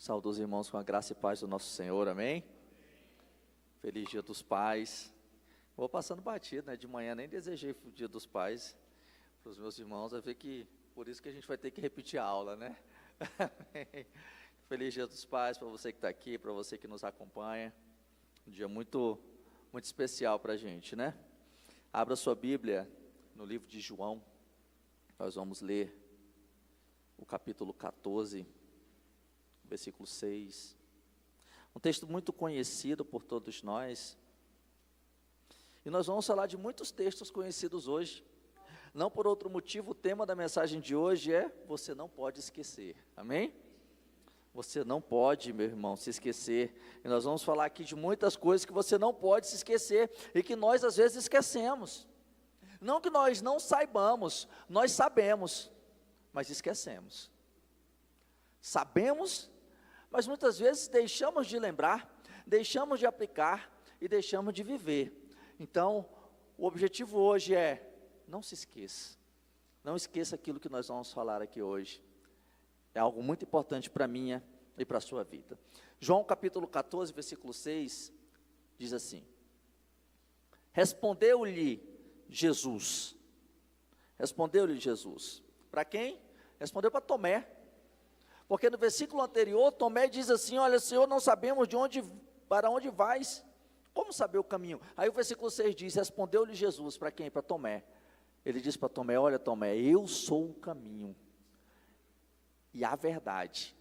Saúdo os irmãos com a graça e paz do nosso Senhor, amém? Feliz Dia dos Pais. Vou passando batido, né? De manhã nem desejei o Dia dos Pais para os meus irmãos, vai ver que por isso que a gente vai ter que repetir a aula, né? Feliz Dia dos Pais para você que está aqui, para você que nos acompanha. Um dia muito, muito especial para a gente, né? Abra sua Bíblia no livro de João. Nós vamos ler o capítulo 14, versículo 6. Um texto muito conhecido por todos nós. E nós vamos falar de muitos textos conhecidos hoje. Não por outro motivo, o tema da mensagem de hoje é: você não pode esquecer. Amém? Você não pode, meu irmão, se esquecer. E nós vamos falar aqui de muitas coisas que você não pode se esquecer e que nós às vezes esquecemos. Não que nós não saibamos, nós sabemos, mas esquecemos. Sabemos, mas muitas vezes deixamos de lembrar, deixamos de aplicar e deixamos de viver. Então, o objetivo hoje é: não se esqueça. Não esqueça aquilo que nós vamos falar aqui hoje. É algo muito importante para a minha e para a sua vida. João capítulo 14, versículo 6, diz assim: Respondeu-lhe Jesus. Respondeu-lhe Jesus. Para quem? Respondeu para Tomé. Porque no versículo anterior, Tomé diz assim: olha, Senhor, não sabemos para onde vais, como saber o caminho? Aí o versículo 6 diz: respondeu-lhe Jesus. Para quem? Para Tomé. Ele diz para Tomé: olha, Tomé, eu sou o caminho, e a verdade,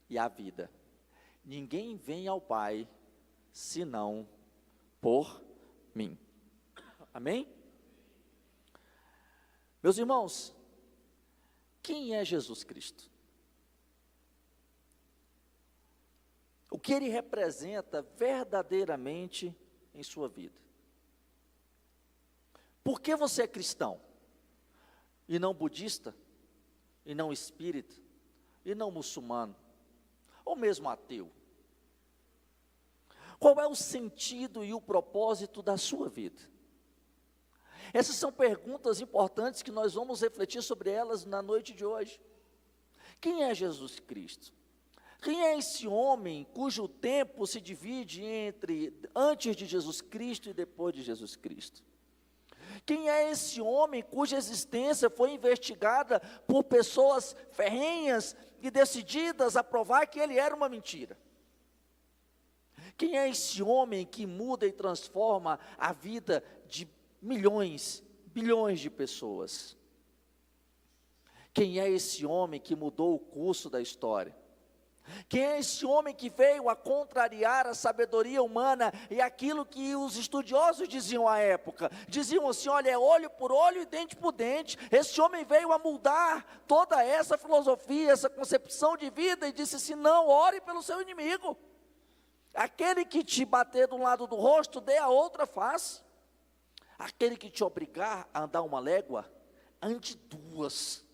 e a vida. Ninguém vem ao Pai, senão por mim. Amém? Meus irmãos, quem é Jesus Cristo? O que Ele representa verdadeiramente em sua vida? Por que você é cristão? E não budista? E não espírita? E não muçulmano? Ou mesmo ateu? Qual é o sentido e o propósito da sua vida? Essas são perguntas importantes que nós vamos refletir sobre elas na noite de hoje. Quem é Jesus Cristo? Quem é esse homem cujo tempo se divide entre antes de Jesus Cristo e depois de Jesus Cristo? Quem é esse homem cuja existência foi investigada por pessoas ferrenhas e decididas a provar que ele era uma mentira? Quem é esse homem que muda e transforma a vida de milhões, bilhões de pessoas? Quem é esse homem que mudou o curso da história? Quem é esse homem que veio a contrariar a sabedoria humana e aquilo que os estudiosos diziam à época? Diziam assim: olha, é olho por olho e dente por dente. Esse homem veio a mudar toda essa filosofia, essa concepção de vida, e disse assim: não, ore pelo seu inimigo. Aquele que te bater de um lado do rosto, dê a outra face. Aquele que te obrigar a andar uma légua, ande duas.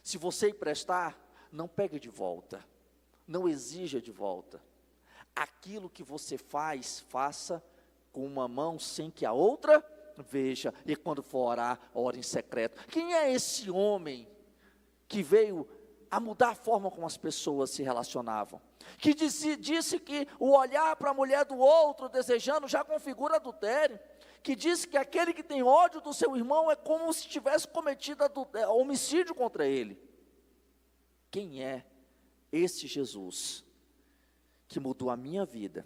Se você emprestar, não pegue de volta, não exija de volta. Aquilo que você faz, faça com uma mão sem que a outra veja. E quando for orar, ore em secreto. Quem é esse homem que veio a mudar a forma como as pessoas se relacionavam? Que disse que o olhar para a mulher do outro desejando já configura adultério. Que disse que aquele que tem ódio do seu irmão é como se tivesse cometido homicídio contra ele. Quem é esse Jesus que mudou a minha vida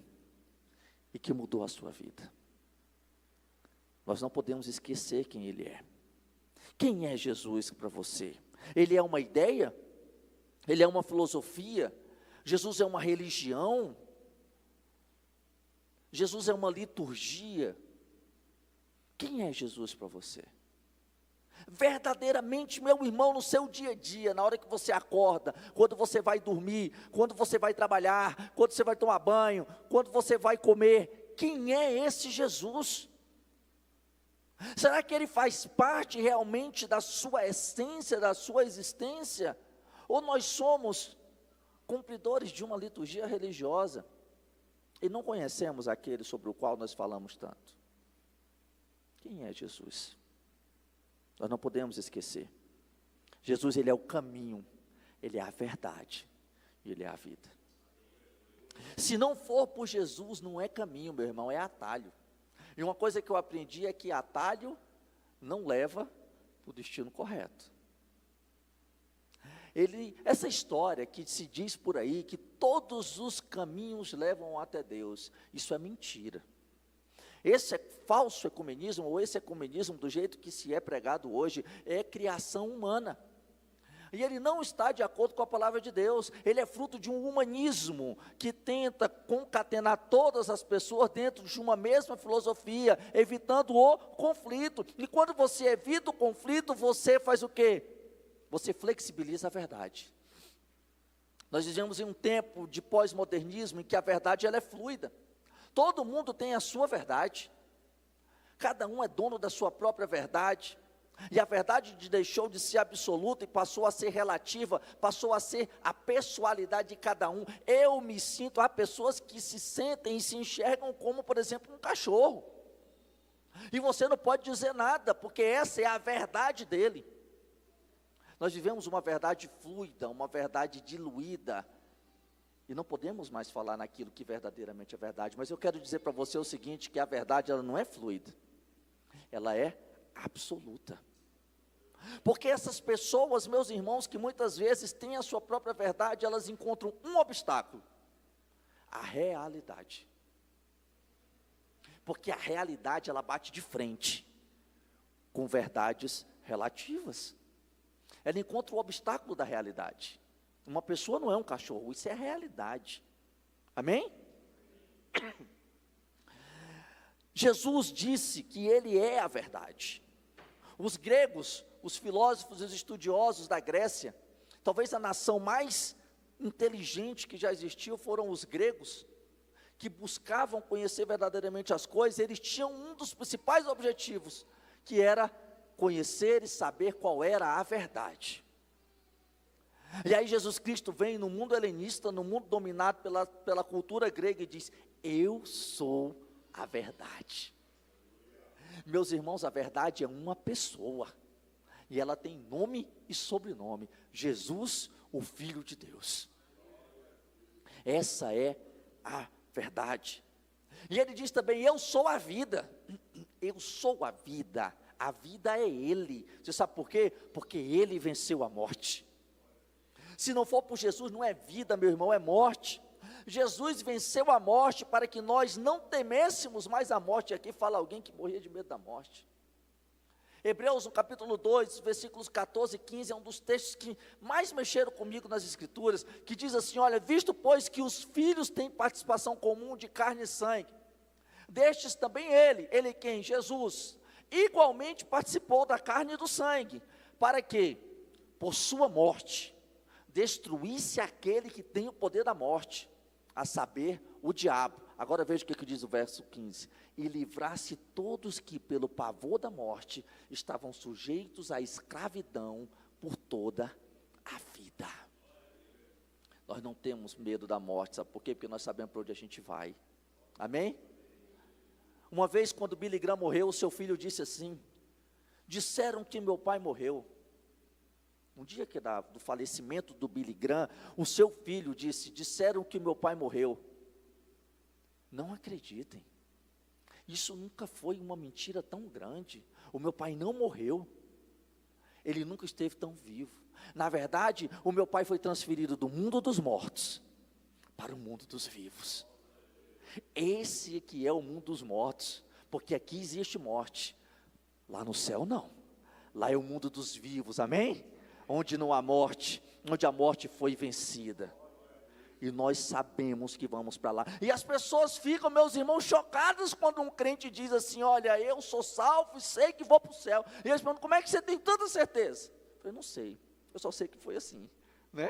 e que mudou a sua vida? Nós não podemos esquecer quem Ele é. Quem é Jesus para você? Ele é uma ideia? Ele é uma filosofia? Jesus é uma religião? Jesus é uma liturgia? Quem é Jesus para você? Verdadeiramente, meu irmão, no seu dia a dia, na hora que você acorda, quando você vai dormir, quando você vai trabalhar, quando você vai tomar banho, quando você vai comer, quem é esse Jesus? Será que ele faz parte realmente da sua essência, da sua existência? Ou nós somos cumpridores de uma liturgia religiosa e não conhecemos aquele sobre o qual nós falamos tanto? Quem é Jesus? Nós não podemos esquecer. Jesus, Ele é o caminho, Ele é a verdade Ele é a vida. Se não for por Jesus, não é caminho, meu irmão, é atalho. E uma coisa que eu aprendi é que atalho não leva para o destino correto. Essa história que se diz por aí, que todos os caminhos levam até Deus, isso é mentira. Esse é falso ecumenismo, ou esse ecumenismo do jeito que se é pregado hoje, é criação humana. E ele não está de acordo com a palavra de Deus, ele é fruto de um humanismo, que tenta concatenar todas as pessoas dentro de uma mesma filosofia, evitando o conflito. E quando você evita o conflito, você faz o quê? Você flexibiliza a verdade. Nós vivemos em um tempo de pós-modernismo, em que a verdade ela é fluida. Todo mundo tem a sua verdade, cada um é dono da sua própria verdade, e a verdade deixou de ser absoluta e passou a ser relativa, passou a ser a pessoalidade de cada um. Eu me sinto, há pessoas que se sentem e se enxergam como, por exemplo, um cachorro, e você não pode dizer nada, porque essa é a verdade dele. Nós vivemos uma verdade fluida, uma verdade diluída, e não podemos mais falar naquilo que verdadeiramente é verdade. Mas eu quero dizer para você o seguinte, que a verdade ela não é fluida, ela é absoluta. Porque essas pessoas, meus irmãos, que muitas vezes têm a sua própria verdade, elas encontram um obstáculo: a realidade. Porque a realidade ela bate de frente com verdades relativas. Ela encontra o obstáculo da realidade. Uma pessoa não é um cachorro, isso é a realidade. Amém? Jesus disse que Ele é a verdade. Os gregos, os filósofos e os estudiosos da Grécia, talvez a nação mais inteligente que já existiu foram os gregos, que buscavam conhecer verdadeiramente as coisas. Eles tinham um dos principais objetivos, que era conhecer e saber qual era a verdade. E aí Jesus Cristo vem no mundo helenista, no mundo dominado pela cultura grega, e diz: eu sou a verdade. Meus irmãos, a verdade é uma pessoa, e ela tem nome e sobrenome: Jesus, o Filho de Deus. Essa é a verdade. E ele diz também: eu sou a vida. Eu sou a vida é Ele. Você sabe por quê? Porque Ele venceu a morte. Se não for por Jesus, não é vida, meu irmão, é morte. Jesus venceu a morte para que nós não temêssemos mais a morte. Aqui fala alguém que morria de medo da morte. Hebreus, no capítulo 2, versículos 14 e 15, é um dos textos que mais mexeram comigo nas Escrituras, que diz assim: olha, visto pois que os filhos têm participação comum de carne e sangue, destes também ele quem? Jesus, igualmente participou da carne e do sangue, para que, por sua morte, destruísse aquele que tem o poder da morte, a saber, o diabo. Agora veja o que diz o verso 15: e livrasse todos que pelo pavor da morte estavam sujeitos à escravidão por toda a vida. Nós não temos medo da morte, sabe por quê? Porque nós sabemos para onde a gente vai. Amém? Uma vez quando Billy Graham morreu, o seu filho disse assim: disseram que meu pai morreu. Um dia que do falecimento do Billy Graham, o seu filho disse: disseram que meu pai morreu. Não acreditem, isso nunca foi uma mentira tão grande. O meu pai não morreu, ele nunca esteve tão vivo. Na verdade, o meu pai foi transferido do mundo dos mortos para o mundo dos vivos. Esse aqui é o mundo dos mortos, porque aqui existe morte, lá no céu não, lá é o mundo dos vivos, amém? Onde não há morte, onde a morte foi vencida, e nós sabemos que vamos para lá. E as pessoas ficam, meus irmãos, chocadas quando um crente diz assim: olha, eu sou salvo e sei que vou para o céu. E eles perguntam: como é que você tem tanta certeza? Eu falei: não sei, eu só sei que foi assim, né?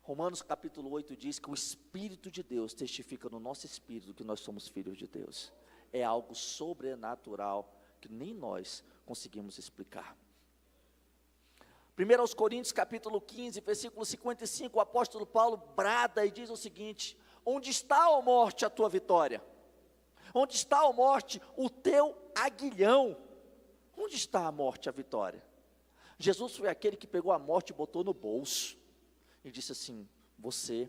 Romanos capítulo 8 diz que o Espírito de Deus testifica no nosso espírito que nós somos filhos de Deus. É algo sobrenatural que nem nós conseguimos explicar. 1 Coríntios capítulo 15, versículo 55, o apóstolo Paulo brada e diz o seguinte: onde está, ó morte, a tua vitória? Onde está, ó morte, o teu aguilhão? Onde está a morte, a vitória? Jesus foi aquele que pegou a morte e botou no bolso, e disse assim: você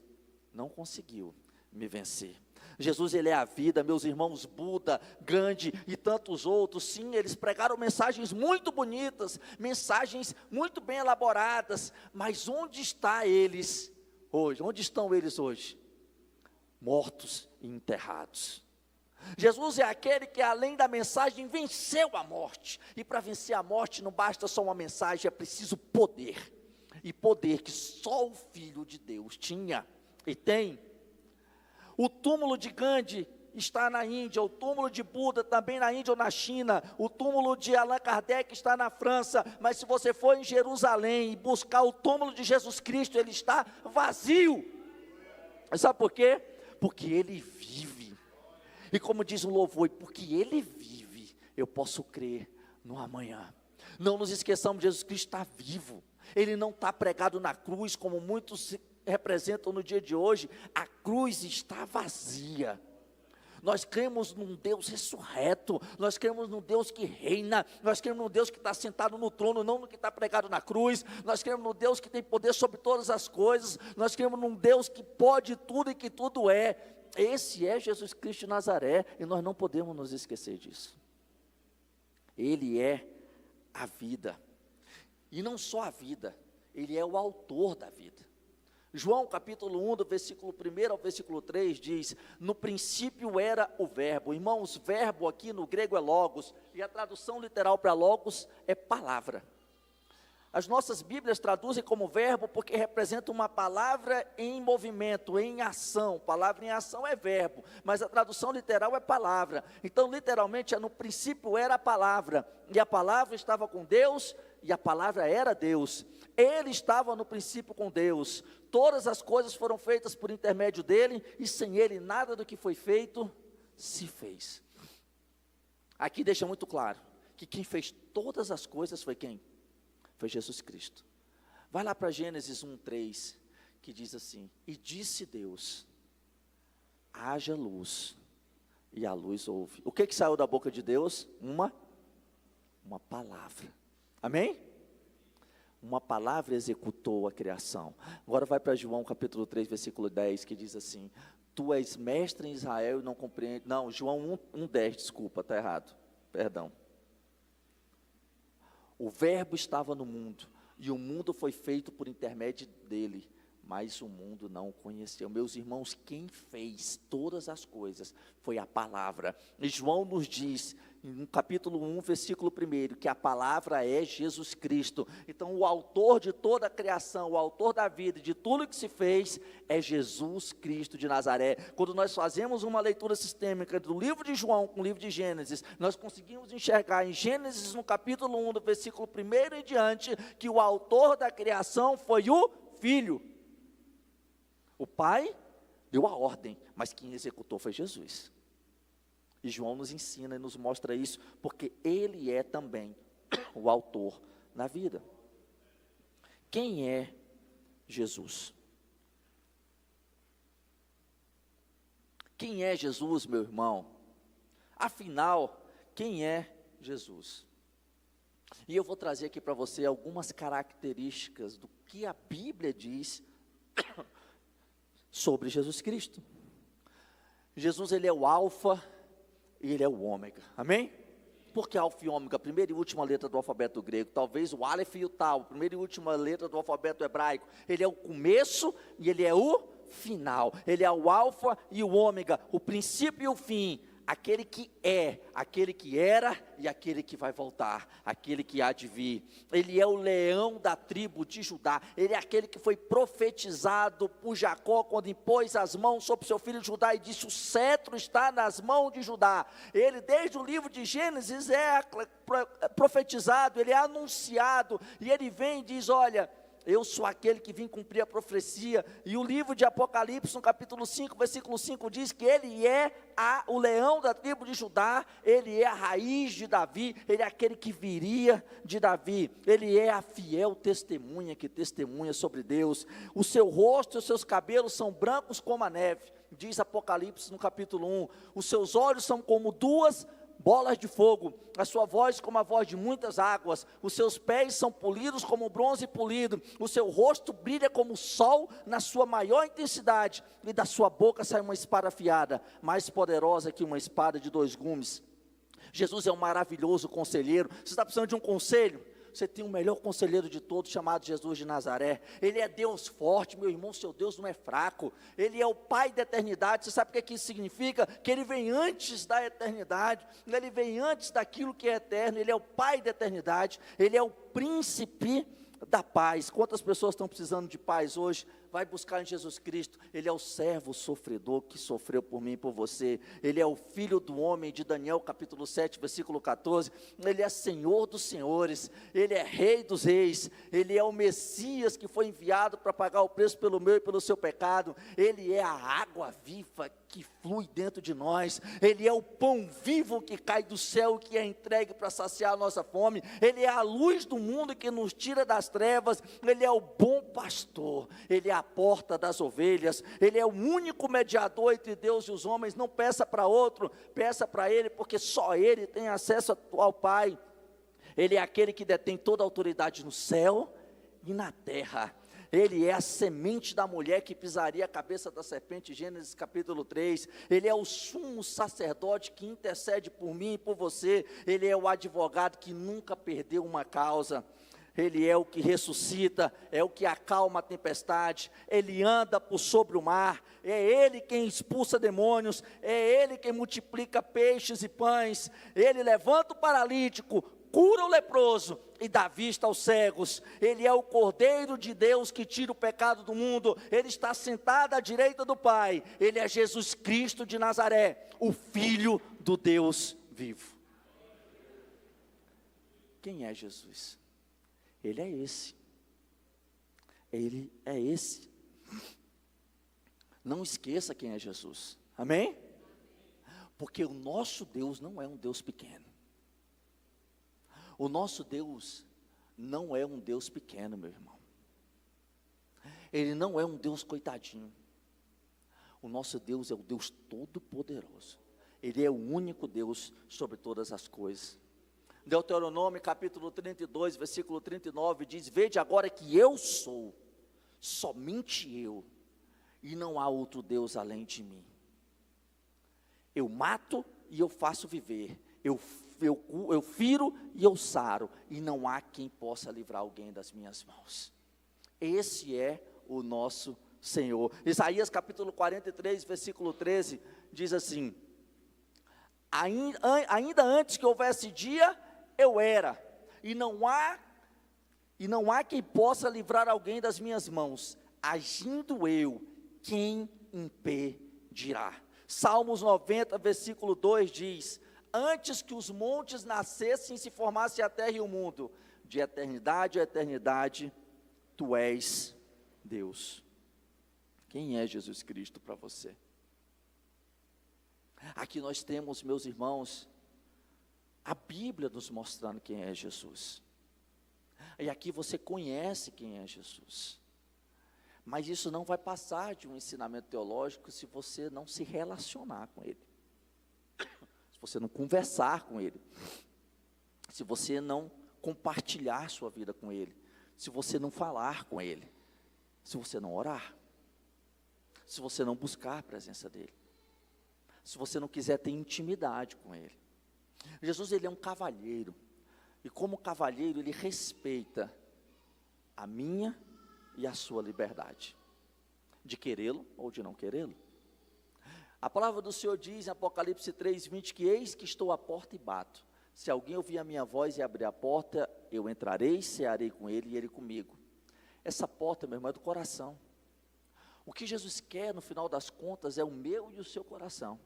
não conseguiu me vencer. Jesus, ele é a vida. Meus irmãos, Buda, Gandhi e tantos outros, sim, eles pregaram mensagens muito bonitas, mensagens muito bem elaboradas, mas onde estão eles hoje? Onde estão eles hoje? Mortos e enterrados. Jesus é aquele que, além da mensagem, venceu a morte, e para vencer a morte não basta só uma mensagem, é preciso poder, e poder que só o Filho de Deus tinha e tem. O túmulo de Gandhi está na Índia, o túmulo de Buda também na Índia ou na China, o túmulo de Allan Kardec está na França, mas se você for em Jerusalém e buscar o túmulo de Jesus Cristo, ele está vazio. Sabe por quê? Porque ele vive. E como diz o louvor, porque ele vive, eu posso crer no amanhã. Não nos esqueçamos, Jesus Cristo está vivo. Ele não está pregado na cruz, como muitos representam no dia de hoje. A cruz está vazia. Nós cremos num Deus ressurreto, nós cremos num Deus que reina, nós cremos num Deus que está sentado no trono, não no que está pregado na cruz. Nós cremos num Deus que tem poder sobre todas as coisas, nós cremos num Deus que pode tudo e que tudo é. Esse é Jesus Cristo de Nazaré, e nós não podemos nos esquecer disso. Ele é a vida, e não só a vida, ele é o autor da vida. João capítulo 1, do versículo 1 ao versículo 3 diz: no princípio era o verbo. Irmãos, verbo aqui no grego é logos, e a tradução literal para logos é palavra. As nossas Bíblias traduzem como verbo porque representa uma palavra em movimento, em ação. Palavra em ação é verbo, mas a tradução literal é palavra. Então, literalmente, no princípio era a palavra, e a palavra estava com Deus, e a palavra era Deus. Ele estava no princípio com Deus. Todas as coisas foram feitas por intermédio dele, e sem ele nada do que foi feito se fez. Aqui deixa muito claro que quem fez todas as coisas foi quem? Foi Jesus Cristo. Vai lá para Gênesis 1:3, que diz assim: e disse Deus, haja luz, e a luz houve. O que saiu da boca de Deus? Uma palavra. Amém? Uma palavra executou a criação. Agora vai para João capítulo 3, versículo 10, que diz assim: tu és mestre em Israel e não compreende. Não, João 1:10, desculpa, está errado, perdão. O verbo estava no mundo, e o mundo foi feito por intermédio dele, mas o mundo não o conheceu. Meus irmãos, quem fez todas as coisas foi a palavra. E João nos diz, no capítulo 1, versículo 1, que a palavra é Jesus Cristo. Então, o autor de toda a criação, o autor da vida, de tudo que se fez, é Jesus Cristo de Nazaré. Quando nós fazemos uma leitura sistêmica do livro de João com o livro de Gênesis, nós conseguimos enxergar em Gênesis, no capítulo 1, do versículo 1 em diante, que o autor da criação foi o Filho. O Pai deu a ordem, mas quem executou foi Jesus. E João nos ensina e nos mostra isso, porque ele é também o autor na vida. Quem é Jesus? Quem é Jesus, meu irmão? Afinal, quem é Jesus? E eu vou trazer aqui para você algumas características do que a Bíblia diz sobre Jesus Cristo. Jesus, ele é o alfa e ele é o ômega, amém? Por que alfa e ômega? Primeira e última letra do alfabeto grego, talvez o aleph e o tal, primeira e última letra do alfabeto hebraico. Ele é o começo e ele é o final. Ele é o alfa e o ômega, o princípio e o fim. Aquele que é, aquele que era e aquele que vai voltar, aquele que há de vir. Ele é o leão da tribo de Judá. Ele é aquele que foi profetizado por Jacó quando impôs as mãos sobre seu filho Judá e disse: o cetro está nas mãos de Judá. Ele, desde o livro de Gênesis, é profetizado, ele é anunciado, e ele vem e diz: olha, eu sou aquele que vim cumprir a profecia. E o livro de Apocalipse, no capítulo 5, versículo 5, diz que ele é o leão da tribo de Judá, ele é a raiz de Davi, ele é aquele que viria de Davi, ele é a fiel testemunha que testemunha sobre Deus. O seu rosto e os seus cabelos são brancos como a neve, diz Apocalipse no capítulo 1. Os seus olhos são como duas bolas de fogo, a sua voz como a voz de muitas águas, os seus pés são polidos como bronze polido, o seu rosto brilha como o sol na sua maior intensidade, e da sua boca sai uma espada afiada, mais poderosa que uma espada de 2 gumes. Jesus é um maravilhoso conselheiro. Você está precisando de um conselho? Você tem o melhor conselheiro de todos, chamado Jesus de Nazaré. Ele é Deus forte, meu irmão, seu Deus não é fraco. Ele é o Pai da eternidade. Você sabe o que isso significa? Que Ele vem antes da eternidade, Ele vem antes daquilo que é eterno. Ele é o Pai da eternidade, Ele é o príncipe da paz. Quantas pessoas estão precisando de paz hoje? Vai buscar em Jesus Cristo. Ele é o servo sofredor que sofreu por mim e por você. Ele é o filho do homem, de Daniel capítulo 7, versículo 14. Ele é Senhor dos senhores, Ele é Rei dos reis, Ele é o Messias que foi enviado para pagar o preço pelo meu e pelo seu pecado. Ele é a água viva que flui dentro de nós. Ele é o pão vivo que cai do céu, que é entregue para saciar a nossa fome. Ele é a luz do mundo que nos tira das trevas. Ele é o bom pastor, Ele é a porta das ovelhas, Ele é o único mediador entre Deus e os homens. Não peça para outro, peça para Ele, porque só Ele tem acesso ao Pai. Ele é aquele que detém toda a autoridade no céu e na terra. Ele é a semente da mulher que pisaria a cabeça da serpente, Gênesis capítulo 3, Ele é o sumo sacerdote que intercede por mim e por você, Ele é o advogado que nunca perdeu uma causa, Ele é o que ressuscita, é o que acalma a tempestade, Ele anda por sobre o mar, é Ele quem expulsa demônios, é Ele quem multiplica peixes e pães, Ele levanta o paralítico, cura o leproso e dá vista aos cegos. Ele é o Cordeiro de Deus que tira o pecado do mundo. Ele está sentado à direita do Pai. Ele é Jesus Cristo de Nazaré, o Filho do Deus vivo. Quem é Jesus? Ele é esse. Ele é esse. Não esqueça quem é Jesus. Amém? Porque o nosso Deus não é um Deus pequeno. O nosso Deus não é um Deus pequeno, meu irmão. Ele não é um Deus coitadinho. O nosso Deus é o Deus todo-poderoso. Ele é o único Deus sobre todas as coisas. Deuteronômio capítulo 32, versículo 39 diz: vede agora que eu sou, somente eu, e não há outro Deus além de mim. Eu mato e eu faço viver, eu firo e eu saro, e não há quem possa livrar alguém das minhas mãos. Esse é o nosso Senhor. Isaías capítulo 43, versículo 13, diz assim: ainda antes que houvesse dia, eu era, e não há quem possa livrar alguém das minhas mãos. Agindo eu, quem impedirá? Salmos 90, versículo 2 diz: antes que os montes nascessem, se formasse a terra e o mundo, de eternidade a eternidade, Tu és Deus. Quem é Jesus Cristo para você? Aqui nós temos, meus irmãos, a Bíblia nos mostrando quem é Jesus. E aqui você conhece quem é Jesus. Mas isso não vai passar de um ensinamento teológico se você não se relacionar com Ele. Se você não conversar com Ele, se você não compartilhar sua vida com Ele, se você não falar com Ele, se você não orar, se você não buscar a presença dEle, se você não quiser ter intimidade com Ele. Jesus, Ele é um cavalheiro, e como cavalheiro Ele respeita a minha e a sua liberdade, de querê-lo ou de não querê-lo. A palavra do Senhor diz em Apocalipse 3:20 que eis que estou à porta e bato. Se alguém ouvir a minha voz e abrir a porta, eu entrarei, cearei com ele e ele comigo. Essa porta, meu irmão, é do coração. O que Jesus quer, no final das contas, é o meu e o seu coração.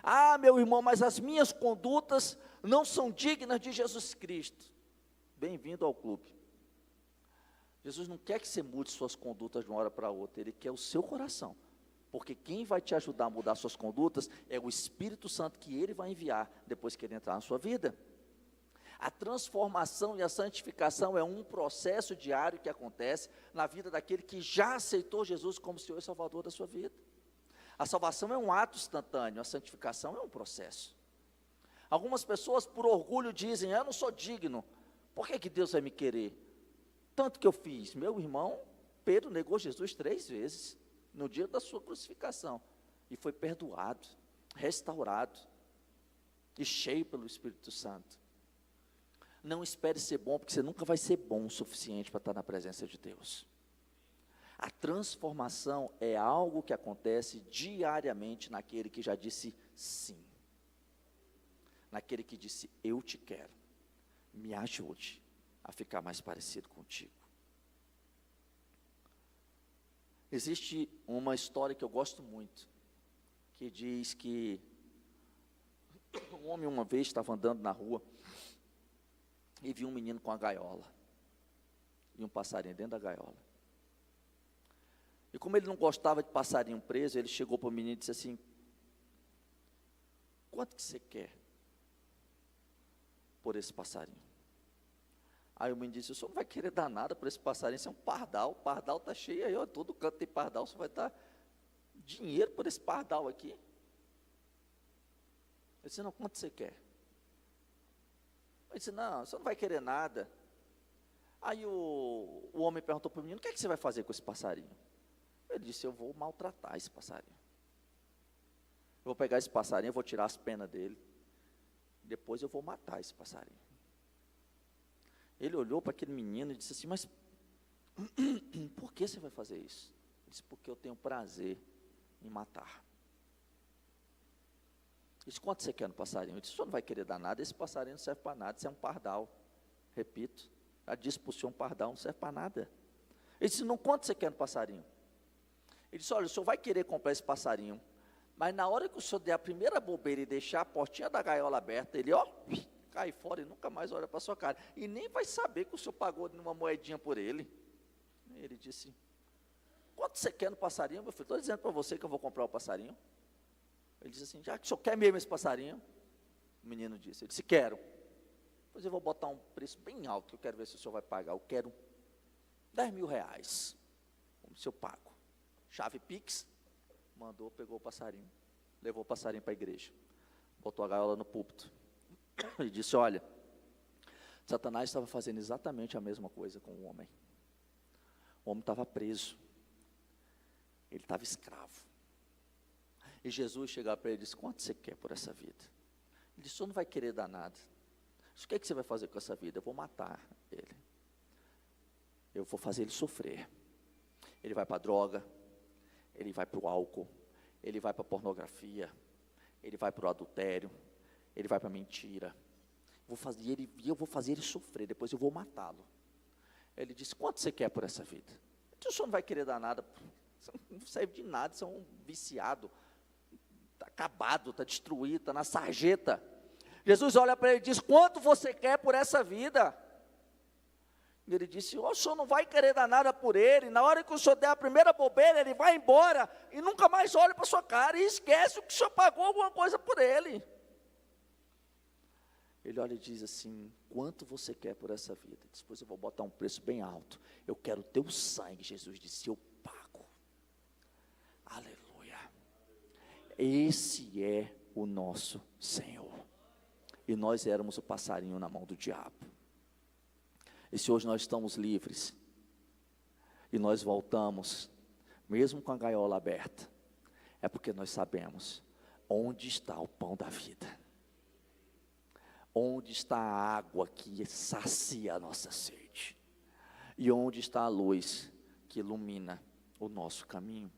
Ah, meu irmão, mas as minhas condutas não são dignas de Jesus Cristo. Bem-vindo ao clube. Jesus não quer que você mude suas condutas de uma hora para outra, Ele quer o seu coração. Porque quem vai te ajudar a mudar suas condutas é o Espírito Santo que Ele vai enviar depois que Ele entrar na sua vida. A transformação e a santificação é um processo diário que acontece na vida daquele que já aceitou Jesus como Senhor e Salvador da sua vida. A salvação é um ato instantâneo, a santificação é um processo. Algumas pessoas, por orgulho, dizem: eu não sou digno, por que Deus vai me querer? Tanto que eu fiz. Meu irmão, Pedro negou Jesus 3 vezes, no dia da sua crucificação, e foi perdoado, restaurado, e cheio pelo Espírito Santo. Não espere ser bom, porque você nunca vai ser bom o suficiente para estar na presença de Deus. A transformação é algo que acontece diariamente naquele que já disse sim. Naquele que disse: eu te quero, me ajude a ficar mais parecido contigo. Existe uma história que eu gosto muito, que diz que um homem uma vez estava andando na rua e viu um menino com a gaiola, e um passarinho dentro da gaiola. E como ele não gostava de passarinho preso, ele chegou para o menino e disse assim: quanto que você quer por esse passarinho? Aí o menino disse: o senhor não vai querer dar nada por esse passarinho, isso é um pardal, o pardal está cheio aí, ó, todo canto tem pardal, você vai dar dinheiro por esse pardal aqui? Ele disse: não, quanto você quer? Ele disse: não, você não vai querer nada. Aí o homem perguntou para o menino: o que é que você vai fazer com esse passarinho? Ele disse: eu vou maltratar esse passarinho. Eu vou pegar esse passarinho, eu vou tirar as penas dele, depois eu vou matar esse passarinho. Ele olhou para aquele menino e disse assim: mas por que você vai fazer isso? Ele disse: porque eu tenho prazer em matar. Ele disse: quanto você quer no passarinho? Ele disse: o senhor não vai querer dar nada, esse passarinho não serve para nada, isso é um pardal. Repito, já disse para o senhor, um pardal não serve para nada. Ele disse: não, quanto você quer no passarinho? Ele disse: olha, o senhor vai querer comprar esse passarinho, mas na hora que o senhor der a primeira bobeira e deixar a portinha da gaiola aberta, ele, ó, cai fora e nunca mais olha para a sua cara, e nem vai saber que o senhor pagou uma moedinha por ele. Ele disse: quanto você quer no passarinho, meu filho? Estou dizendo para você que eu vou comprar o passarinho. Ele disse assim: já que o senhor quer mesmo esse passarinho? O menino disse. Ele disse: quero. Pois eu vou botar um preço bem alto, que eu quero ver se o senhor vai pagar. Eu quero 10 mil reais, como se eu pago. Chave Pix, mandou, pegou o passarinho, levou o passarinho para a igreja, botou a gaiola no púlpito, e disse: olha, Satanás estava fazendo exatamente a mesma coisa com o homem. O homem estava preso, ele estava escravo, e Jesus chegava para ele e disse: quanto você quer por essa vida? Ele disse: o senhor não vai querer dar nada. O que é que você vai fazer com essa vida? Eu vou matar ele, eu vou fazer ele sofrer. Ele vai para a droga, ele vai para o álcool, ele vai para a pornografia, ele vai para o adultério, ele vai para a mentira. Eu vou fazer ele sofrer, depois eu vou matá-lo. Ele disse: quanto você quer por essa vida? O senhor não vai querer dar nada, você não serve de nada, você é um viciado, está acabado, está destruído, está na sarjeta. Jesus olha para ele e diz: quanto você quer por essa vida? E ele disse: o senhor não vai querer dar nada por ele, na hora que o senhor der a primeira bobeira, ele vai embora, e nunca mais olha para a sua cara, e esquece o que o senhor pagou alguma coisa por ele. Ele olha e diz assim: quanto você quer por essa vida? Depois eu vou botar um preço bem alto, eu quero o teu sangue. Jesus disse: eu pago. Aleluia. Esse é o nosso Senhor, e nós éramos o passarinho na mão do diabo. E se hoje nós estamos livres, e nós voltamos, mesmo com a gaiola aberta, é porque nós sabemos onde está o pão da vida, onde está a água que sacia a nossa sede, e onde está a luz que ilumina o nosso caminho.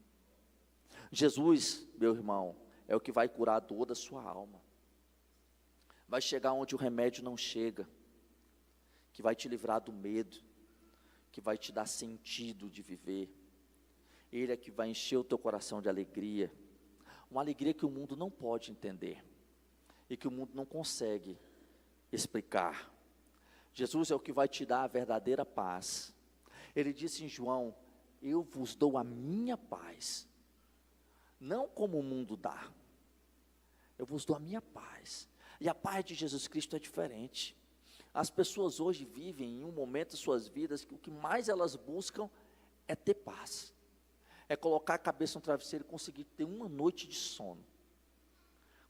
Jesus, meu irmão, é o que vai curar a dor da sua alma, vai chegar onde o remédio não chega, que vai te livrar do medo, que vai te dar sentido de viver. Ele é que vai encher o teu coração de alegria, uma alegria que o mundo não pode entender, e que o mundo não consegue explicar. Jesus é o que vai te dar a verdadeira paz. Ele disse em João: eu vos dou a minha paz, não como o mundo dá, eu vos dou a minha paz. E a paz de Jesus Cristo é diferente. As pessoas hoje vivem em um momento de suas vidas que o que mais elas buscam é ter paz, é colocar a cabeça no travesseiro e conseguir ter uma noite de sono.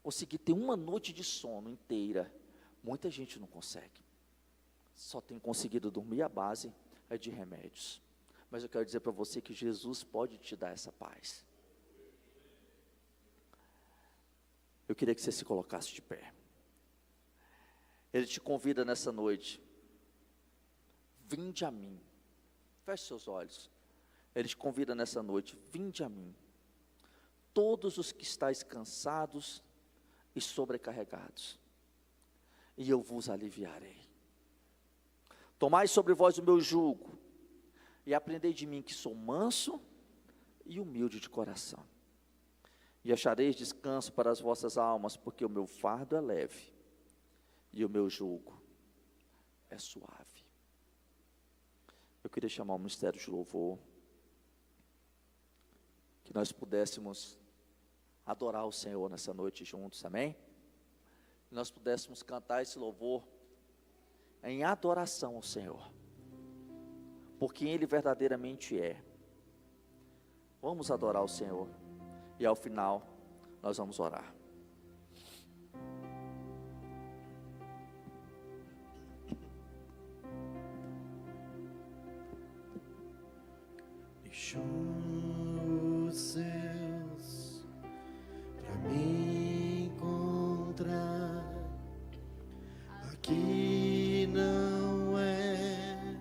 conseguir ter uma noite de sono inteira. Muita gente não consegue. Só tem conseguido dormir, a base é de remédios. Mas eu quero dizer para você que Jesus pode te dar essa paz. Eu queria que você se colocasse de pé. Ele te convida nessa noite. Vinde a mim. Feche seus olhos. Ele te convida nessa noite. Vinde a mim. Todos os que estáis cansados e sobrecarregados, e eu vos aliviarei. Tomai sobre vós o meu jugo, e aprendei de mim, que sou manso e humilde de coração, e achareis descanso para as vossas almas, porque o meu fardo é leve, e o meu jugo é suave. Eu queria chamar o ministério de louvor, que nós pudéssemos adorar o Senhor nessa noite juntos, amém? Que nós pudéssemos cantar esse louvor em adoração ao Senhor, por quem Ele verdadeiramente é. Vamos adorar o Senhor, e ao final nós vamos orar. Deixou os céus pra me encontrar. Aqui não é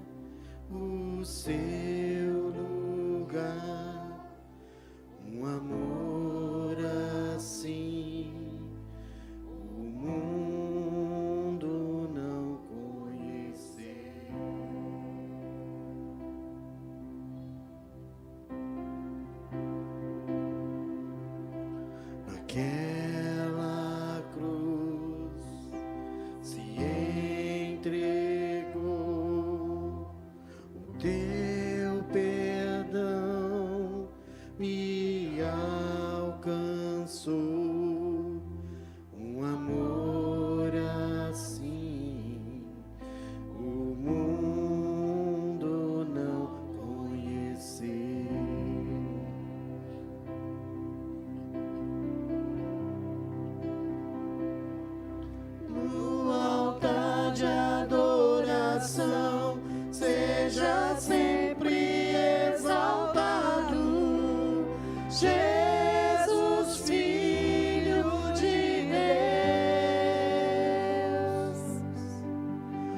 o seu lugar. Um amor assim o mundo não conheceu. Naquela cruz se entregou, o teu perdão me alcançou. Um amor assim o mundo não conheceu. No altar de adoração, seja sempre exaltado, Jesus, Filho de Deus.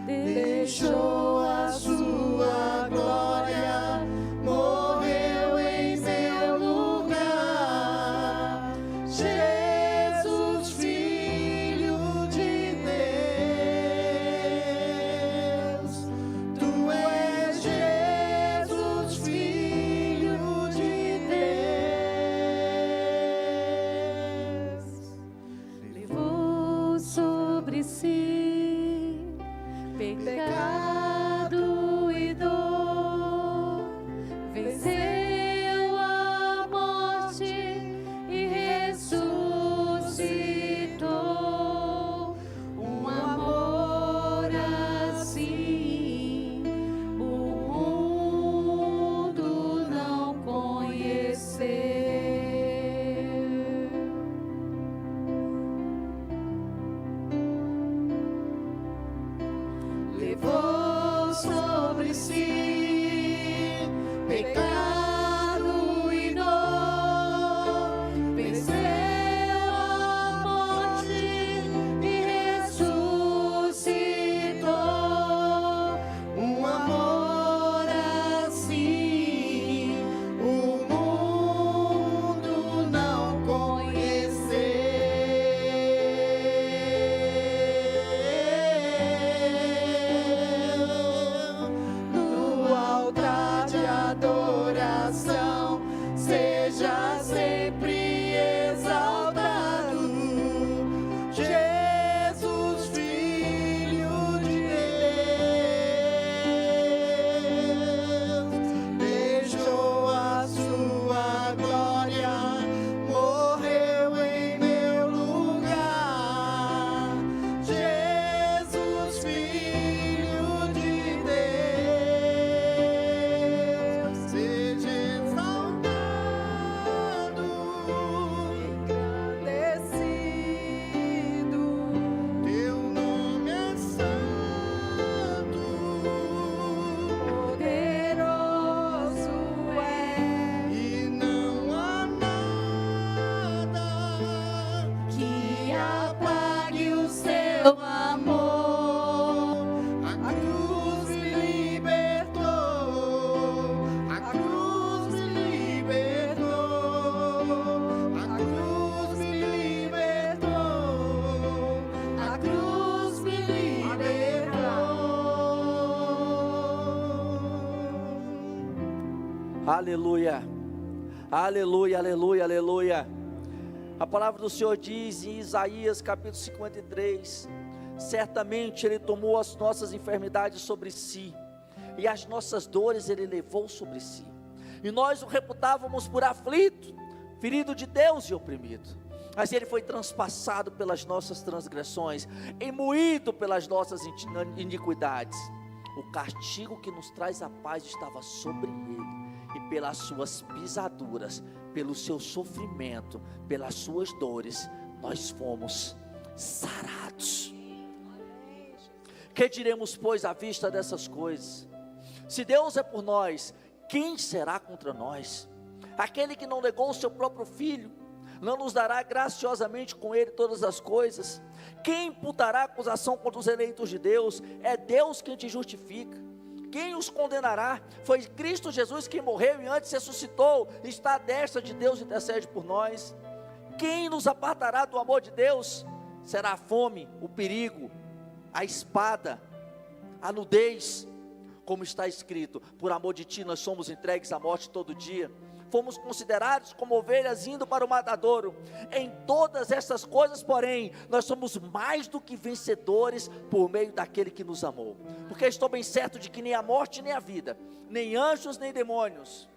Deixou a sua glória, morreu em meu lugar. Jesus, Filho de Deus. Tu és Jesus, Filho de Deus. teu amor. A cruz me libertou, a cruz me libertou, a cruz me libertou, a cruz me libertou. Aleluia, aleluia, aleluia, aleluia. A palavra do Senhor diz em Isaías capítulo 53, certamente Ele tomou as nossas enfermidades sobre si, e as nossas dores Ele levou sobre si, e nós o reputávamos por aflito, ferido de Deus e oprimido, mas Ele foi transpassado pelas nossas transgressões, e moído pelas nossas iniquidades. O castigo que nos traz a paz estava sobre Ele, e pelas suas pisaduras, pelo seu sofrimento, pelas suas dores, nós fomos sarados. Que diremos, pois, à vista dessas coisas? Se Deus é por nós, quem será contra nós? Aquele que não negou o seu próprio Filho, não nos dará graciosamente com Ele todas as coisas? Quem imputará acusação contra os eleitos de Deus? É Deus quem te justifica. Quem os condenará? Foi Cristo Jesus quem morreu e antes ressuscitou, está à destra de Deus e intercede por nós. Quem nos apartará do amor de Deus? Será a fome, o perigo, a espada, a nudez, como está escrito: por amor de ti nós somos entregues à morte todo dia. Fomos considerados como ovelhas indo para o matadouro. Em todas essas coisas, porém, nós somos mais do que vencedores por meio daquele que nos amou. Porque estou bem certo de que nem a morte nem a vida, nem anjos nem demônios,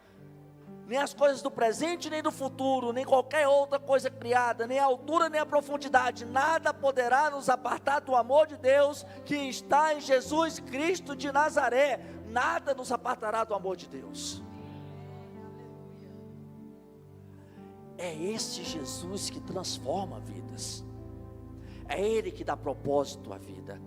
nem as coisas do presente nem do futuro, nem qualquer outra coisa criada, nem a altura nem a profundidade, nada poderá nos apartar do amor de Deus que está em Jesus Cristo de Nazaré. Nada nos apartará do amor de Deus. É esse Jesus que transforma vidas, é Ele que dá propósito à vida,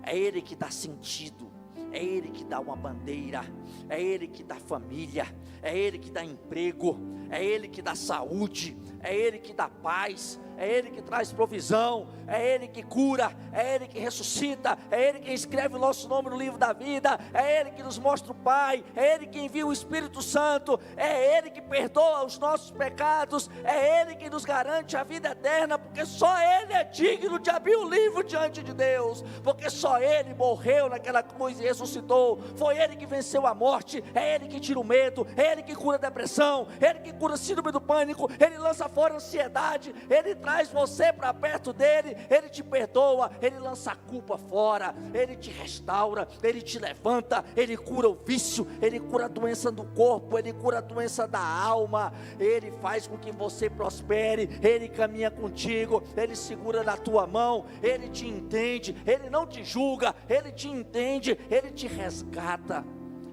é Ele que dá sentido, é Ele que dá uma bandeira, é Ele que dá família, é Ele que dá emprego, é Ele que dá saúde, é Ele que dá paz, é Ele que traz provisão, é Ele que cura, é Ele que ressuscita, é Ele que escreve o nosso nome no livro da vida, é Ele que nos mostra o Pai, é Ele que envia o Espírito Santo, é Ele que perdoa os nossos pecados, é Ele que nos garante a vida eterna, porque só Ele é digno de abrir o livro diante de Deus, porque só Ele morreu naquela cruz e ressuscitou, foi Ele que venceu a morte, é Ele que tira o medo, é Ele que cura a depressão, é Ele que cura a síndrome do pânico, Ele lança fora a ansiedade, Ele traz você para perto dEle, Ele te perdoa, Ele lança a culpa fora, Ele te restaura, Ele te levanta, Ele cura o vício, Ele cura a doença do corpo, Ele cura a doença da alma, Ele faz com que você prospere, Ele caminha contigo, Ele segura na tua mão, Ele te entende, Ele não te julga, Ele te entende, Ele te resgata,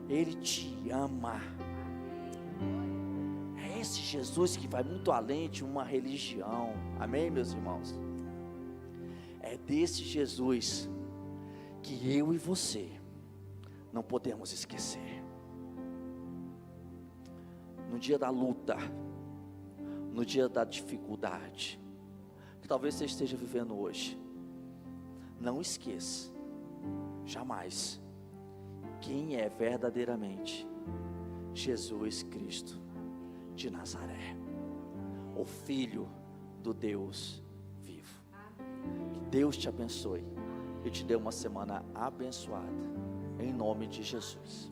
Ele te ama. É esse Jesus que vai muito além de uma religião, amém, meus irmãos? É desse Jesus que eu e você não podemos esquecer. No dia da luta, no dia da dificuldade, que talvez você esteja vivendo hoje, não esqueça, jamais, quem é verdadeiramente Jesus Cristo de Nazaré, o Filho do Deus vivo. Que Deus te abençoe e te dê uma semana abençoada, em nome de Jesus.